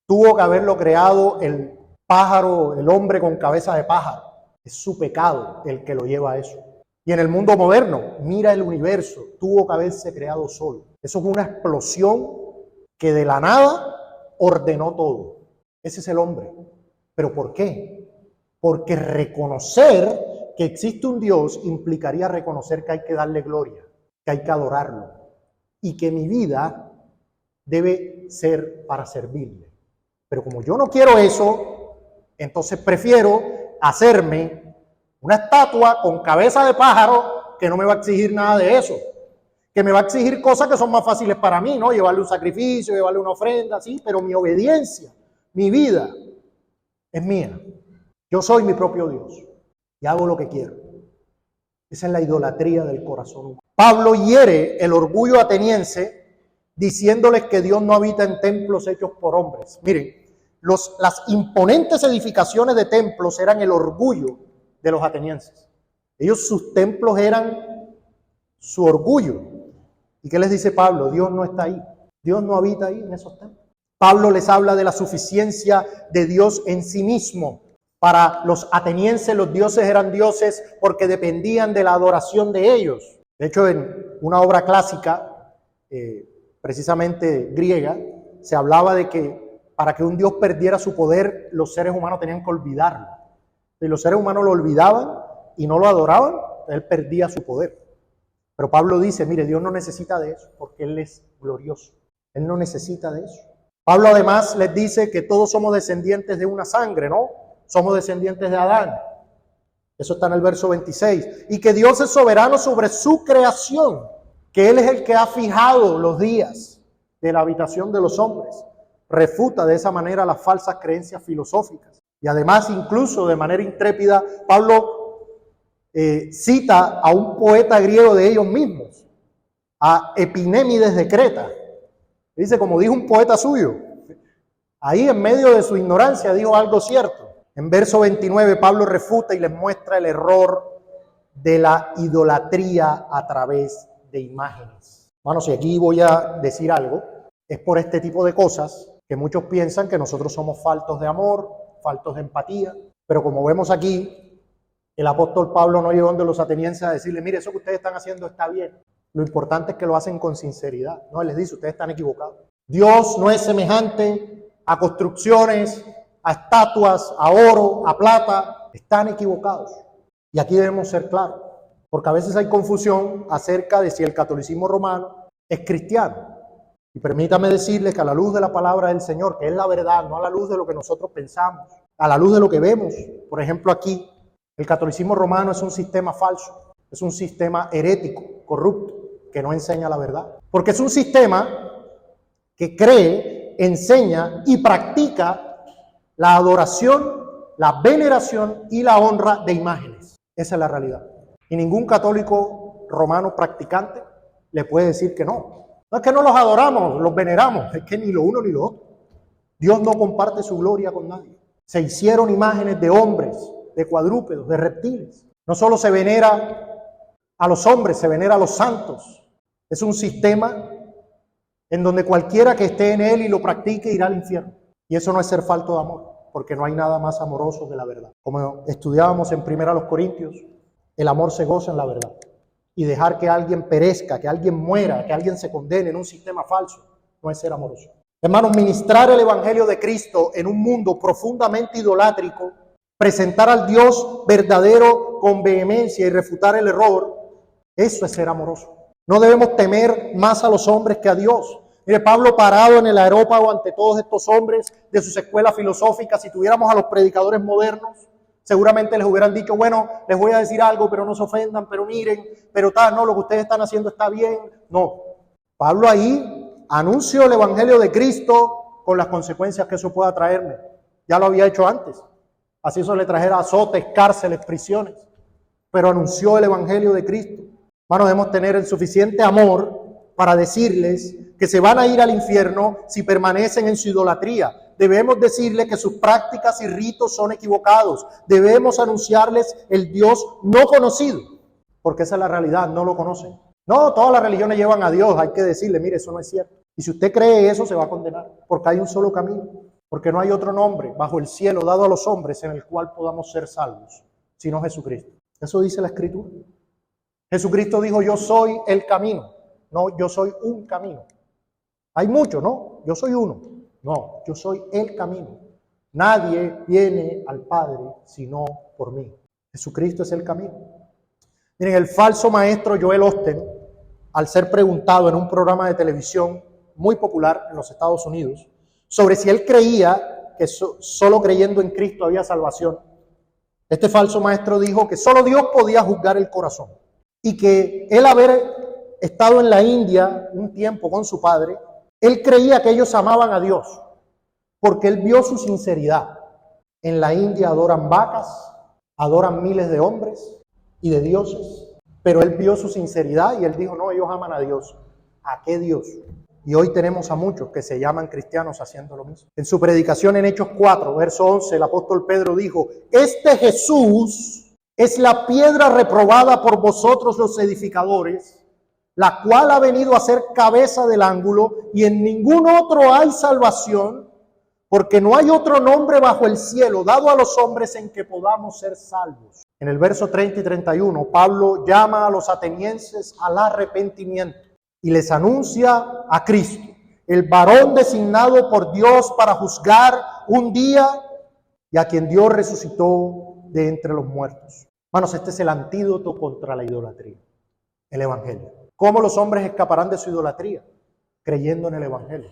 tuvo que haberlo creado el pájaro, el hombre con cabeza de pájaro. Es su pecado el que lo lleva a eso. Y en el mundo moderno, mira el universo, tuvo que haberse creado solo. Eso es una explosión que de la nada ordenó todo. Ese es el hombre. ¿Pero por qué? Porque reconocer que existe un Dios implicaría reconocer que hay que darle gloria, que hay que adorarlo y que mi vida debe ser para servirle. Pero como yo no quiero eso, entonces prefiero hacerme una estatua con cabeza de pájaro que no me va a exigir nada de eso, que me va a exigir cosas que son más fáciles para mí, ¿no? Llevarle un sacrificio, llevarle una ofrenda, sí, pero mi obediencia, mi vida es mía. Yo soy mi propio Dios y hago lo que quiero. Esa es la idolatría del corazón humano. Pablo hiere el orgullo ateniense diciéndoles que Dios no habita en templos hechos por hombres. Miren, las imponentes edificaciones de templos eran el orgullo de los atenienses. Ellos, sus templos eran su orgullo. ¿Y qué les dice Pablo? Dios no está ahí. Dios no habita ahí en esos templos. Pablo les habla de la suficiencia de Dios en sí mismo. Para los atenienses los dioses eran dioses porque dependían de la adoración de ellos. De hecho, en una obra clásica, precisamente griega, se hablaba de que para que un dios perdiera su poder, los seres humanos tenían que olvidarlo. Si los seres humanos lo olvidaban y no lo adoraban, él perdía su poder. Pero Pablo dice, mire, Dios no necesita de eso porque Él es glorioso. Él no necesita de eso. Pablo además les dice que todos somos descendientes de una sangre, ¿no? Somos descendientes de Adán. Eso está en el verso 26. Y que Dios es soberano sobre su creación, que Él es el que ha fijado los días de la habitación de los hombres. Refuta de esa manera las falsas creencias filosóficas. Y además, incluso de manera intrépida, Pablo cita a un poeta griego de ellos mismos, a Epiménides de Creta. Dice, como dijo un poeta suyo, ahí en medio de su ignorancia dijo algo cierto. En verso 29 Pablo refuta y les muestra el error de la idolatría a través de imágenes. Bueno, si aquí voy a decir algo, es por este tipo de cosas que muchos piensan que nosotros somos faltos de amor, faltos de empatía, pero como vemos aquí, el apóstol Pablo no llegó donde los atenienses a decirle, mire, eso que ustedes están haciendo está bien. Lo importante es que lo hacen con sinceridad. No, él les dice, ustedes están equivocados. Dios no es semejante a construcciones, a estatuas, a oro, a plata. Están equivocados. Y aquí debemos ser claros, porque a veces hay confusión acerca de si el catolicismo romano es cristiano. Y permítame decirles que a la luz de la palabra del Señor, que es la verdad, no a la luz de lo que nosotros pensamos, a la luz de lo que vemos, por ejemplo aquí, el catolicismo romano es un sistema falso, es un sistema herético, corrupto, que no enseña la verdad. Porque es un sistema que cree, enseña y practica la adoración, la veneración y la honra de imágenes. Esa es la realidad. Y ningún católico romano practicante le puede decir que no. No es que no los adoramos, los veneramos, es que ni lo uno ni lo otro. Dios no comparte su gloria con nadie. Se hicieron imágenes de hombres, de cuadrúpedos, de reptiles. No solo se venera a los hombres, se venera a los santos. Es un sistema en donde cualquiera que esté en él y lo practique irá al infierno. Y eso no es ser falto de amor, porque no hay nada más amoroso que la verdad. Como estudiábamos en 1 Corintios, el amor se goza en la verdad. Y dejar que alguien perezca, que alguien muera, que alguien se condene en un sistema falso, no es ser amoroso. Hermanos, ministrar el evangelio de Cristo en un mundo profundamente idolátrico, presentar al Dios verdadero con vehemencia y refutar el error, eso es ser amoroso. No debemos temer más a los hombres que a Dios. Mire, Pablo parado en el aerópago ante todos estos hombres de sus escuelas filosóficas, si tuviéramos a los predicadores modernos, seguramente les hubieran dicho, bueno, les voy a decir algo, pero no se ofendan, pero miren, pero tal, no, lo que ustedes están haciendo está bien. No, Pablo ahí anunció el evangelio de Cristo con las consecuencias que eso pueda traerme. Ya lo había hecho antes. Así eso le trajera azotes, cárceles, prisiones. Pero anunció el evangelio de Cristo. Hermanos, debemos tener el suficiente amor para decirles que se van a ir al infierno si permanecen en su idolatría. Debemos decirles que sus prácticas y ritos son equivocados. Debemos anunciarles el Dios no conocido, porque esa es la realidad, no lo conocen. No, todas las religiones llevan a Dios, hay que decirle, mire, eso no es cierto. Y si usted cree eso, se va a condenar, porque hay un solo camino, porque no hay otro nombre bajo el cielo dado a los hombres en el cual podamos ser salvos, sino Jesucristo. Eso dice la Escritura. Jesucristo dijo, yo soy el camino. No, yo soy un camino. Hay muchos, ¿no? Yo soy uno. No, yo soy el camino. Nadie viene al Padre sino por mí. Jesucristo es el camino. Miren, el falso maestro Joel Osteen, al ser preguntado en un programa de televisión muy popular en los Estados Unidos, sobre si él creía que solo creyendo en Cristo había salvación, este falso maestro dijo que solo Dios podía juzgar el corazón y que él haber estado en la India un tiempo con su padre, él creía que ellos amaban a Dios porque él vio su sinceridad. En la India adoran vacas, adoran miles de hombres y de dioses, pero él vio su sinceridad y él dijo, no, ellos aman a Dios. ¿A qué Dios? Y hoy tenemos a muchos que se llaman cristianos haciendo lo mismo. En su predicación en Hechos 4, verso 11, el apóstol Pedro dijo, este Jesús es la piedra reprobada por vosotros los edificadores, la cual ha venido a ser cabeza del ángulo, y en ningún otro hay salvación, porque no hay otro nombre bajo el cielo dado a los hombres en que podamos ser salvos. En el verso 30 y 31, Pablo llama a los atenienses al arrepentimiento y les anuncia a Cristo, el varón designado por Dios para juzgar un día y a quien Dios resucitó de entre los muertos. Hermanos, este es el antídoto contra la idolatría, el Evangelio. ¿Cómo los hombres escaparán de su idolatría? Creyendo en el Evangelio.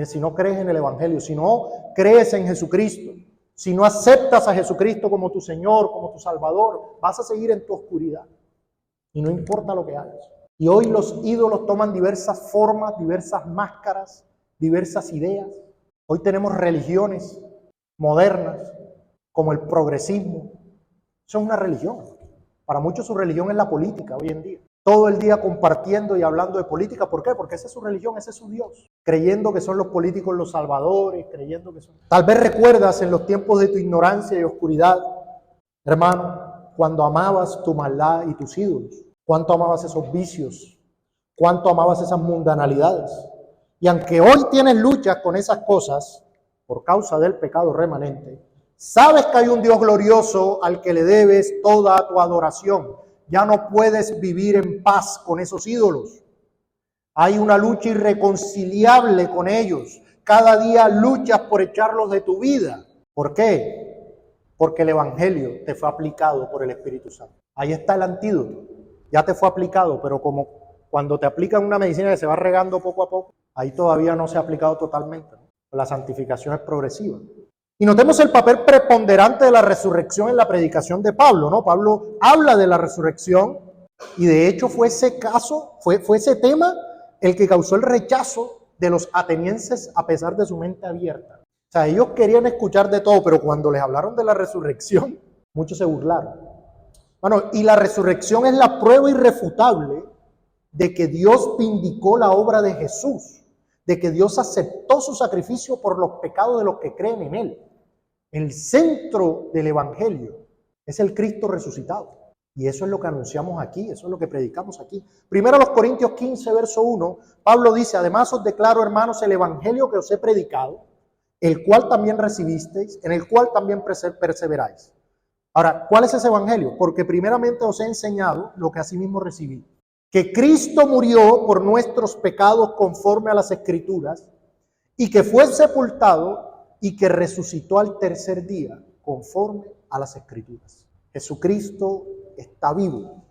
Si no crees en el Evangelio, si no crees en Jesucristo, si no aceptas a Jesucristo como tu Señor, como tu Salvador, vas a seguir en tu oscuridad. Y no importa lo que hagas. Y hoy los ídolos toman diversas formas, diversas máscaras, diversas ideas. Hoy tenemos religiones modernas, como el progresismo. Eso es una religión. Para muchos su religión es la política hoy en día. Todo el día compartiendo y hablando de política. ¿Por qué? Porque esa es su religión, ese es su Dios. Creyendo que son los políticos los salvadores, creyendo que son... Tal vez recuerdas en los tiempos de tu ignorancia y oscuridad, hermano, cuando amabas tu maldad y tus ídolos. Cuánto amabas esos vicios, cuánto amabas esas mundanalidades. Y aunque hoy tienes luchas con esas cosas, por causa del pecado remanente, sabes que hay un Dios glorioso al que le debes toda tu adoración. Ya no puedes vivir en paz con esos ídolos. Hay una lucha irreconciliable con ellos. Cada día luchas por echarlos de tu vida. ¿Por qué? Porque el Evangelio te fue aplicado por el Espíritu Santo. Ahí está el antídoto. Ya te fue aplicado, pero como cuando te aplican una medicina que se va regando poco a poco, ahí todavía no se ha aplicado totalmente, ¿no? La santificación es progresiva. Y notemos el papel preponderante de la resurrección en la predicación de Pablo, ¿no? Pablo habla de la resurrección y de hecho fue ese caso, fue ese tema el que causó el rechazo de los atenienses a pesar de su mente abierta. O sea, ellos querían escuchar de todo, pero cuando les hablaron de la resurrección, muchos se burlaron. Bueno, y la resurrección es la prueba irrefutable de que Dios vindicó la obra de Jesús, de que Dios aceptó su sacrificio por los pecados de los que creen en Él. El centro del Evangelio es el Cristo resucitado. Y eso es lo que anunciamos aquí, eso es lo que predicamos aquí. Primero los Corintios 15, verso 1, Pablo dice, además os declaro, hermanos, el Evangelio que os he predicado, el cual también recibisteis, en el cual también perseveráis. Ahora, ¿cuál es ese evangelio? Porque primeramente os he enseñado lo que asimismo recibí. Que Cristo murió por nuestros pecados conforme a las Escrituras y que fue sepultado y que resucitó al tercer día conforme a las Escrituras. Jesucristo está vivo,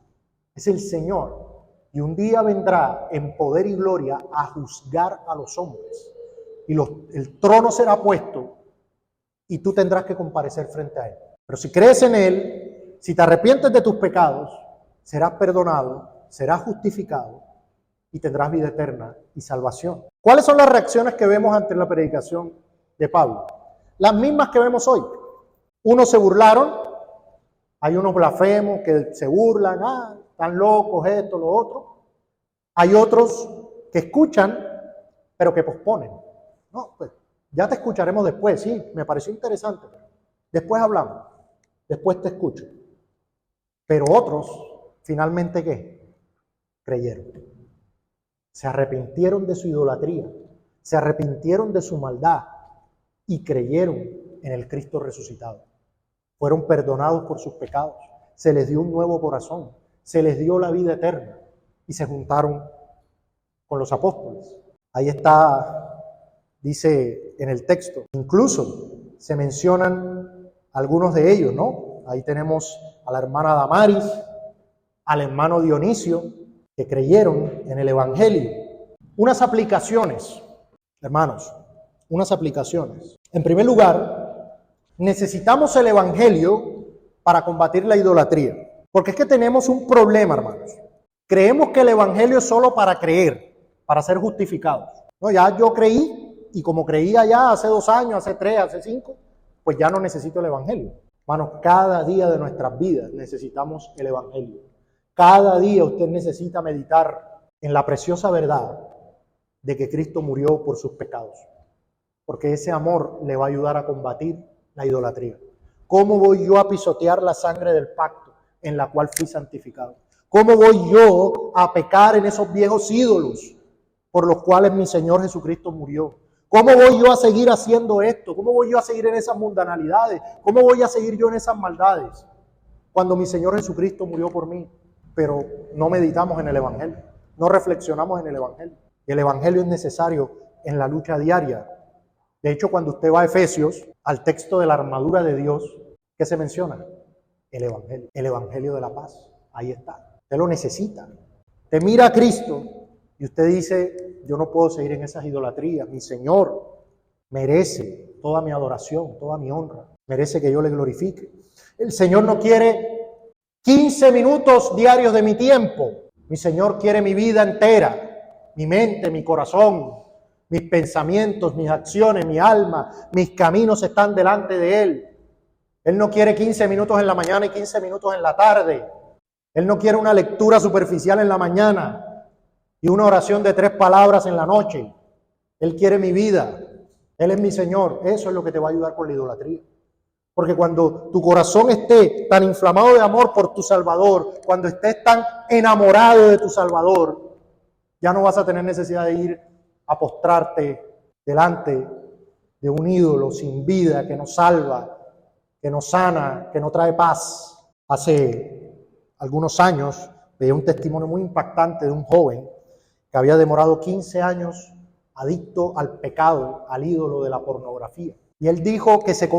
es el Señor y un día vendrá en poder y gloria a juzgar a los hombres. Y el trono será puesto y tú tendrás que comparecer frente a Él. Pero si crees en Él, si te arrepientes de tus pecados, serás perdonado, serás justificado y tendrás vida eterna y salvación. ¿Cuáles son las reacciones que vemos ante la predicación de Pablo? Las mismas que vemos hoy. Unos se burlaron, hay unos blasfemos que se burlan, están locos, esto, lo otro. Hay otros que escuchan, pero que posponen. No, pues ya te escucharemos después, sí, me pareció interesante. Después hablamos. Después te escucho. Pero otros, finalmente, ¿qué? Creyeron. Se arrepintieron de su idolatría, se arrepintieron de su maldad y creyeron en el Cristo resucitado. Fueron perdonados por sus pecados, se les dio un nuevo corazón, se les dio la vida eterna y se juntaron con los apóstoles. Ahí está, dice en el texto, incluso se mencionan algunos de ellos, ¿no? Ahí tenemos a la hermana Damaris, al hermano Dionisio, que creyeron en el Evangelio. Unas aplicaciones, hermanos, unas aplicaciones. En primer lugar, necesitamos el Evangelio para combatir la idolatría. Porque es que tenemos un problema, hermanos. Creemos que el Evangelio es solo para creer, para ser justificados. No, ya yo creí, y como creía ya hace 2 años, hace 3, hace 5, pues ya no necesito el Evangelio. Hermanos, cada día de nuestras vidas necesitamos el Evangelio. Cada día usted necesita meditar en la preciosa verdad de que Cristo murió por sus pecados. Porque ese amor le va a ayudar a combatir la idolatría. ¿Cómo voy yo a pisotear la sangre del pacto en la cual fui santificado? ¿Cómo voy yo a pecar en esos viejos ídolos por los cuales mi Señor Jesucristo murió? ¿Cómo voy yo a seguir haciendo esto? ¿Cómo voy yo a seguir en esas mundanalidades? ¿Cómo voy a seguir yo en esas maldades? Cuando mi Señor Jesucristo murió por mí, pero no meditamos en el Evangelio, no reflexionamos en el Evangelio. Y el Evangelio es necesario en la lucha diaria. De hecho, cuando usted va a Efesios, al texto de la armadura de Dios, ¿qué se menciona? El Evangelio de la paz. Ahí está. Usted lo necesita. Usted mira a Cristo y usted dice, yo no puedo seguir en esas idolatrías. Mi Señor merece toda mi adoración, toda mi honra. Merece que yo le glorifique. El Señor no quiere 15 minutos diarios de mi tiempo. Mi Señor quiere mi vida entera. Mi mente, mi corazón, mis pensamientos, mis acciones, mi alma, mis caminos están delante de Él. Él no quiere 15 minutos en la mañana y 15 minutos en la tarde. Él no quiere una lectura superficial en la mañana y una oración de 3 palabras en la noche. Él quiere mi vida. Él es mi Señor. Eso es lo que te va a ayudar con la idolatría. Porque cuando tu corazón esté tan inflamado de amor por tu Salvador, cuando estés tan enamorado de tu Salvador, ya no vas a tener necesidad de ir a postrarte delante de un ídolo sin vida que nos salva, que nos sana, que nos trae paz. Hace algunos años veía un testimonio muy impactante de un joven que había demorado 15 años adicto al pecado, al ídolo de la pornografía. Y él dijo que se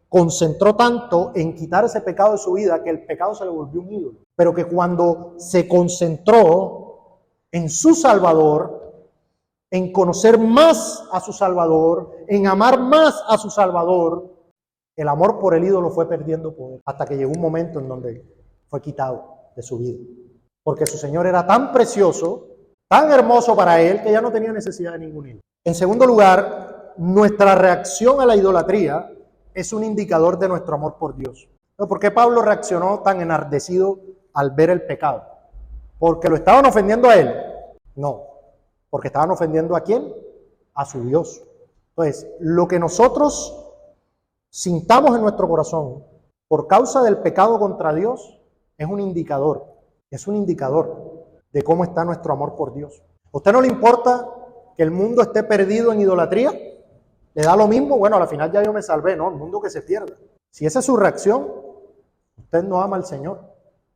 concentró tanto en quitar ese pecado de su vida que el pecado se le volvió un ídolo. Pero que cuando se concentró en su Salvador, en conocer más a su Salvador, en amar más a su Salvador, el amor por el ídolo fue perdiendo poder hasta que llegó un momento en donde fue quitado de su vida. Porque su Señor era tan precioso, tan hermoso para él, que ya no tenía necesidad de ningún ídolo. En segundo lugar, nuestra reacción a la idolatría es un indicador de nuestro amor por Dios. ¿Por qué Pablo reaccionó tan enardecido al ver el pecado? ¿Porque lo estaban ofendiendo a él? No, porque estaban ofendiendo ¿a quién? A su Dios. Entonces, lo que nosotros sintamos en nuestro corazón por causa del pecado contra Dios es un indicador de cómo está nuestro amor por Dios. ¿A usted no le importa que el mundo esté perdido en idolatría? ¿Le da lo mismo? Bueno, al final ya yo me salvé, ¿no? El mundo que se pierda. Si esa es su reacción, usted no ama al Señor,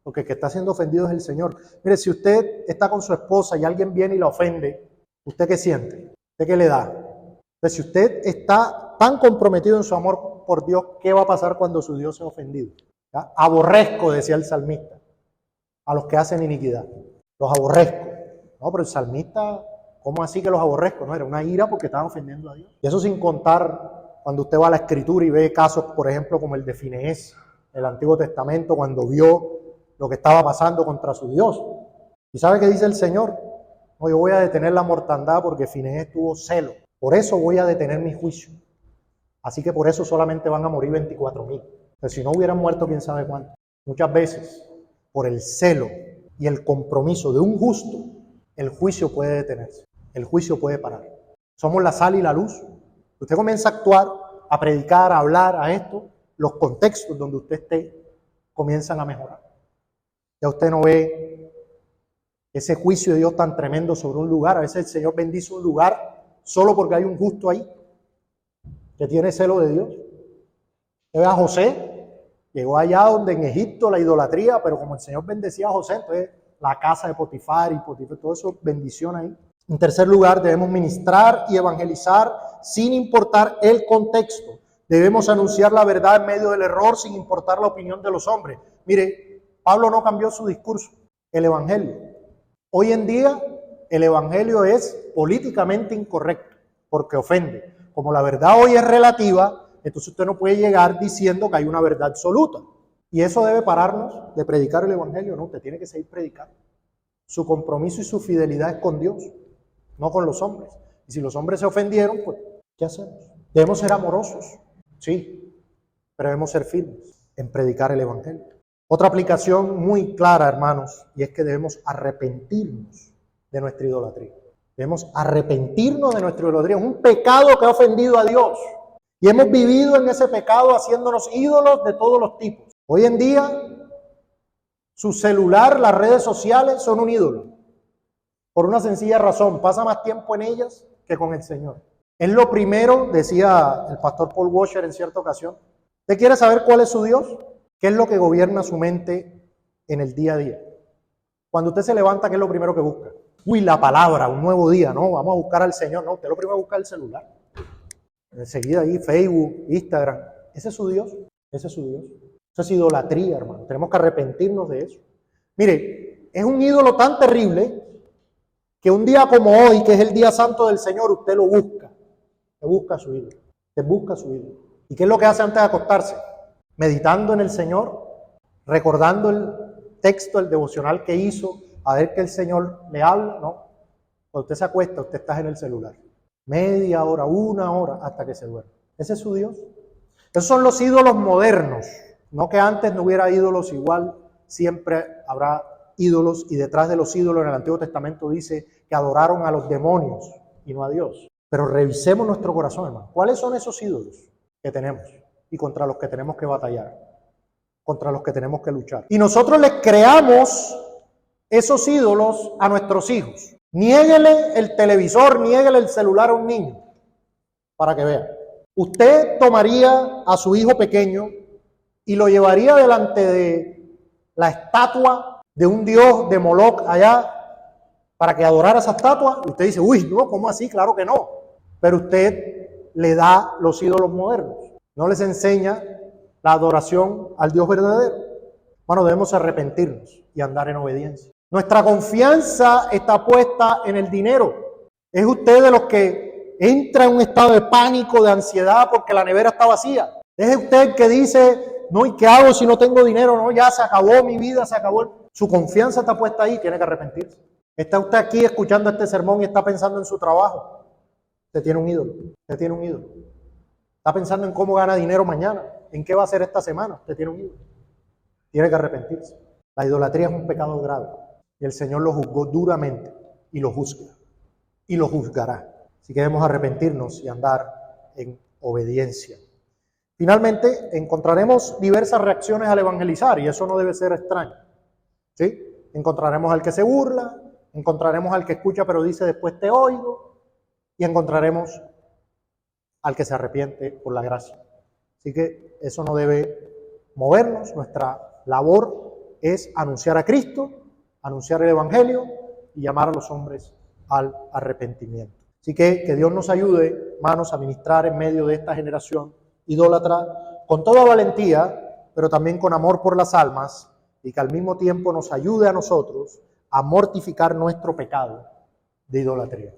porque el que está siendo ofendido es el Señor. Mire, si usted está con su esposa y alguien viene y la ofende, ¿usted qué siente? ¿Usted qué le da? Entonces, si usted está tan comprometido en su amor por Dios, ¿qué va a pasar cuando su Dios sea ofendido? ¿Ya? Aborrezco, decía el salmista, a los que hacen iniquidad. Los aborrezco. No, pero el salmista, ¿cómo así que los aborrezco? No, era una ira porque estaban ofendiendo a Dios. Y eso sin contar cuando usted va a la Escritura y ve casos, por ejemplo, como el de Fineés, en el Antiguo Testamento, cuando vio lo que estaba pasando contra su Dios. ¿Y sabe qué dice el Señor? No, yo voy a detener la mortandad porque Fineés tuvo celo. Por eso voy a detener mi juicio. Así que por eso solamente van a morir 24,000. Pero si no hubieran muerto, quién sabe cuánto. Muchas veces, por el celo y el compromiso de un justo, el juicio puede detenerse. El juicio puede parar. Somos la sal y la luz. Usted comienza a actuar, a predicar, a hablar, a esto, los contextos donde usted esté comienzan a mejorar. Ya usted no ve ese juicio de Dios tan tremendo sobre un lugar. A veces el Señor bendice un lugar solo porque hay un justo ahí que tiene celo de Dios. Usted ve a José, Llegó allá donde en Egipto la idolatría, pero como el Señor bendecía a José, entonces la casa de Potifar y Potifar, todo eso, bendición ahí. En tercer lugar, debemos ministrar y evangelizar sin importar el contexto. Debemos anunciar la verdad en medio del error sin importar la opinión de los hombres. Mire, Pablo no cambió su discurso, el evangelio. Hoy en día el evangelio es políticamente incorrecto porque ofende. Como la verdad hoy es relativa, entonces usted no puede llegar diciendo que hay una verdad absoluta. Y eso debe pararnos de predicar el evangelio, no, usted tiene que seguir predicando. Su compromiso y su fidelidad es con Dios, no con los hombres. Y si los hombres se ofendieron, pues, ¿qué hacemos? Debemos ser amorosos, sí, pero debemos ser firmes en predicar el evangelio. Otra aplicación muy clara, hermanos, y es que debemos arrepentirnos de nuestra idolatría. Debemos arrepentirnos de nuestra idolatría. Es un pecado que ha ofendido a Dios. Y hemos vivido en ese pecado haciéndonos ídolos de todos los tipos. Hoy en día, su celular, las redes sociales son un ídolo. Por una sencilla razón, pasa más tiempo en ellas que con el Señor. Es lo primero, decía el pastor Paul Washer en cierta ocasión. ¿Usted quiere saber cuál es su Dios? ¿Qué es lo que gobierna su mente en el día a día? Cuando usted se levanta, ¿qué es lo primero que busca? Uy, la palabra, un nuevo día, ¿no? Vamos a buscar al Señor. No, usted lo primero busca el celular. Enseguida ahí, Facebook, Instagram. ¿Ese es su Dios? Ese es su Dios. Eso es idolatría, hermano. Tenemos que arrepentirnos de eso. Mire, es un ídolo tan terrible que un día como hoy, que es el día santo del Señor, usted lo busca. Usted busca a su ídolo. Usted busca a su ídolo. ¿Y qué es lo que hace antes de acostarse? Meditando en el Señor, recordando el texto, el devocional que hizo, a ver que el Señor le habla, ¿no? Cuando usted se acuesta, usted está en el celular. Media hora, una hora, hasta que se duerme. ¿Ese es su Dios? Esos son los ídolos modernos. No que antes no hubiera ídolos igual, siempre habrá ídolos, y detrás de los ídolos en el Antiguo Testamento dice que adoraron a los demonios y no a Dios. Pero revisemos nuestro corazón, hermano. ¿Cuáles son esos ídolos que tenemos y contra los que tenemos que batallar? Contra los que tenemos que luchar. Y nosotros les creamos esos ídolos a nuestros hijos. Niéguele el televisor, niéguele el celular a un niño para que vea. Usted tomaría a su hijo pequeño y lo llevaría delante de la estatua de un dios de Moloch allá para que adorara esa estatua. Y usted dice, uy, no, ¿cómo así? Claro que no. Pero usted le da los ídolos modernos. No les enseña la adoración al Dios verdadero. Bueno, debemos arrepentirnos y andar en obediencia. Nuestra confianza está puesta en el dinero. ¿Es usted de los que entra en un estado de pánico, de ansiedad porque la nevera está vacía? ¿Es usted el que dice, no, ¿y qué hago si no tengo dinero? No, ya se acabó mi vida, se acabó. Su confianza está puesta ahí, tiene que arrepentirse. ¿Está usted aquí escuchando este sermón y está pensando en su trabajo? Usted tiene un ídolo, usted tiene un ídolo. Está pensando en cómo gana dinero mañana, en qué va a hacer esta semana. Usted tiene un ídolo. Tiene que arrepentirse. La idolatría es un pecado grave y el Señor lo juzgó duramente y lo juzga y lo juzgará. Así que debemos arrepentirnos y andar en obediencia. Finalmente, encontraremos diversas reacciones al evangelizar y eso no debe ser extraño. ¿Sí? Encontraremos al que se burla, encontraremos al que escucha pero dice después te oigo, y encontraremos al que se arrepiente por la gracia. Así que eso no debe movernos. Nuestra labor es anunciar a Cristo, anunciar el evangelio y llamar a los hombres al arrepentimiento. Así que Dios nos ayude, hermanos, a ministrar en medio de esta generación idólatra con toda valentía, pero también con amor por las almas, y que al mismo tiempo nos ayude a nosotros a mortificar nuestro pecado de idolatría.